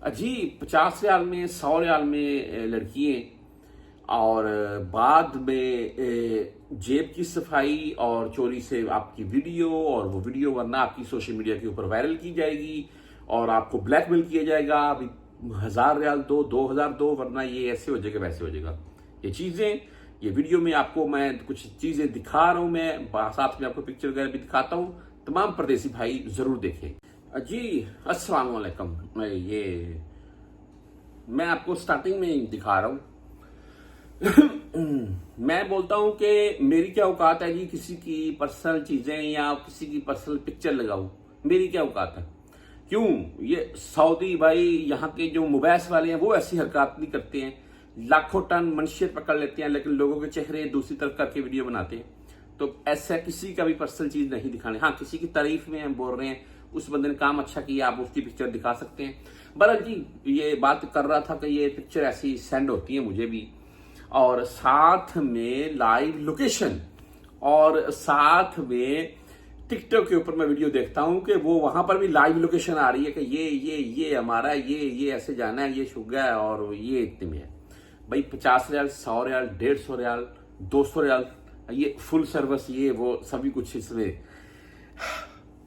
जी 50 रियाल में 100 रियाल में लड़कियाँ और बाद में जेब की सफाई और चोरी से आपकी वीडियो, और वो वीडियो वरना आपकी सोशल मीडिया के ऊपर वायरल की जाएगी और आपको ब्लैकमेल किया जाएगा। अभी 1000 रियाल दो, 2000 दो, वरना ये ऐसे हो जाएगा वैसे हो जाएगा। ये चीज़ें, ये वीडियो में आपको मैं कुछ चीज़ें दिखा रहा हूँ, मैं साथ में आपको पिक्चर वगैरह भी दिखाता हूँ। तमाम परदेसी भाई ज़रूर देखें। जी अस्सलाम वालेकुम। मैं आपको स्टार्टिंग में दिखा रहा हूँ। मैं बोलता हूं कि मेरी क्या औकात है जी किसी की पर्सनल चीजें या किसी की पर्सनल पिक्चर लगाऊं, मेरी क्या औकात है? क्यों? ये सऊदी भाई यहाँ के जो मुबैस वाले हैं वो ऐसी हरकत नहीं करते हैं, लाखों टन मनशियत पकड़ लेते हैं लेकिन लोगों के चेहरे दूसरी तरफ करके वीडियो बनाते हैं। तो ऐसा किसी का भी पर्सनल चीज नहीं दिखाने। हाँ, किसी की तारीफ में हम बोल रहे हैं, उस बंदे ने काम अच्छा किया, आप उसकी पिक्चर दिखा सकते हैं। बहरहाल जी ये बात कर रहा था कि ये पिक्चर ऐसी सेंड होती है मुझे भी, और साथ में लाइव लोकेशन, और साथ में टिकटॉक के ऊपर मैं वीडियो देखता हूं कि वो वहां पर भी लाइव लोकेशन आ रही है कि ये हमारा ये ऐसे जाना है, ये शुगर है और ये इतने में है। भाई 50 रियाल, 100 रियाल, 150 रियाल, 200 रियाल, ये फुल सर्विस, ये वो सभी कुछ इसमें।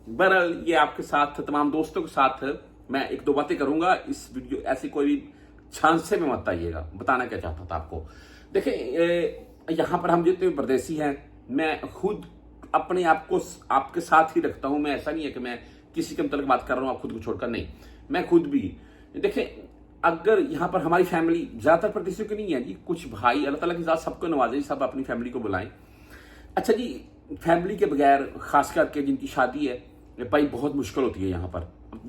बहरहाल ये आपके साथ, तमाम दोस्तों के साथ मैं एक दो बातें करूंगा इस वीडियो, ऐसी कोई भी झांसे में मत आइएगा। बताना क्या चाहता था आपको, देखिए यहाँ पर हम जितने परदेसी हैं, मैं खुद अपने आप को आपके साथ ही रखता हूं। मैं ऐसा नहीं है कि मैं किसी के मतलब बात कर रहा हूं आप खुद को छोड़कर, नहीं, मैं खुद भी। देखिए अगर यहाँ पर हमारी फैमिली ज्यादातर परदेसियों की नहीं है जी, कुछ भाई, अल्लाह ताला की ज़ात सबको नवाजे, सब अपनी फैमिली को बुलाएं। अच्छा जी, फैमिली के बगैर खास करके जिनकी शादी है भाई बहुत मुश्किल होती है यहाँ पर,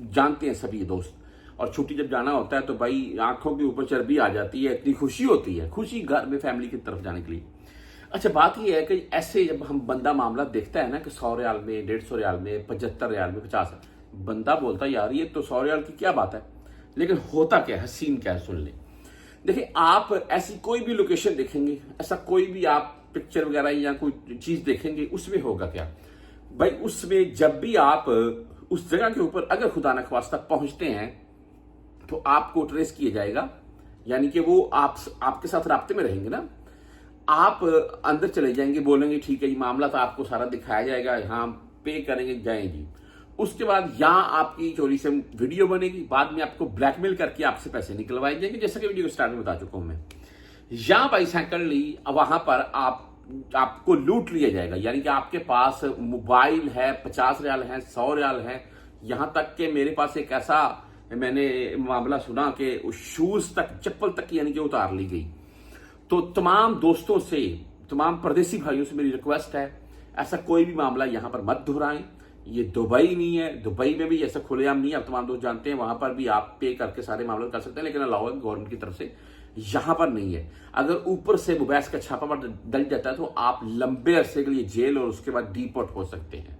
जानते हैं सभी दोस्त। और छुट्टी जब जाना होता है तो भाई आंखों के ऊपर चर्बी आ जाती है, इतनी खुशी होती है, खुशी घर में फैमिली की तरफ जाने के लिए। अच्छा बात यह है कि ऐसे जब हम बंदा मामला देखता है ना कि 100 रियाल में, 150 रियाल में, 75 रियाल में, 50, बंदा बोलता है यार ये तो 100 रियाल की क्या बात है, लेकिन होता क्या है, सीन क्या है, सुन ले। देखिए आप ऐसी कोई भी लोकेशन देखेंगे, ऐसा कोई भी आप पिक्चर वगैरह या कोई चीज देखेंगे, उसमें होगा क्या भाई, उसमें जब भी आप उस जगह के ऊपर अगर खुदा न ख्वास्ता पहुंचते हैं तो आपको ट्रेस किया जाएगा, यानी कि वो आपके साथ राब्ते में रहेंगे ना। आप अंदर चले जाएंगे, बोलेंगे ठीक है जी, मामला तो आपको सारा दिखाया जाएगा, यहाँ पे करेंगे, जाएंगी। उसके बाद यहाँ आपकी चोरी से वीडियो बनेगी, बाद में आपको ब्लैकमेल करके आपसे पैसे निकलवाए जाएंगे, जैसा कि वीडियो स्टार्ट में बता चुका हूं मैं। या बाई सेकंडली वहां पर आपको लूट लिया जाएगा, यानी कि आपके पास मोबाइल है, 50 रियाल है, 100 रियाल है, यहां तक कि मेरे पास एक ऐसा मैंने मामला सुना कि शूज तक, चप्पल तक यानी कि उतार ली गई। तो तमाम दोस्तों से, तमाम परदेसी भाइयों से मेरी रिक्वेस्ट है, ऐसा कोई भी मामला यहां पर मत दोहराएं। ये दुबई नहीं है, दुबई में भी ऐसा खुलेआम नहीं है, आप तमाम दोस्त जानते हैं, वहां पर भी आप पे करके सारे मामले कर सकते हैं, लेकिन अलाउ है गवर्नमेंट की तरफ से, यहां पर नहीं है। अगर ऊपर से मुबैस का छापा डल जाता है तो आप लंबे अरसे के लिए जेल और उसके बाद डिपोर्ट हो सकते हैं।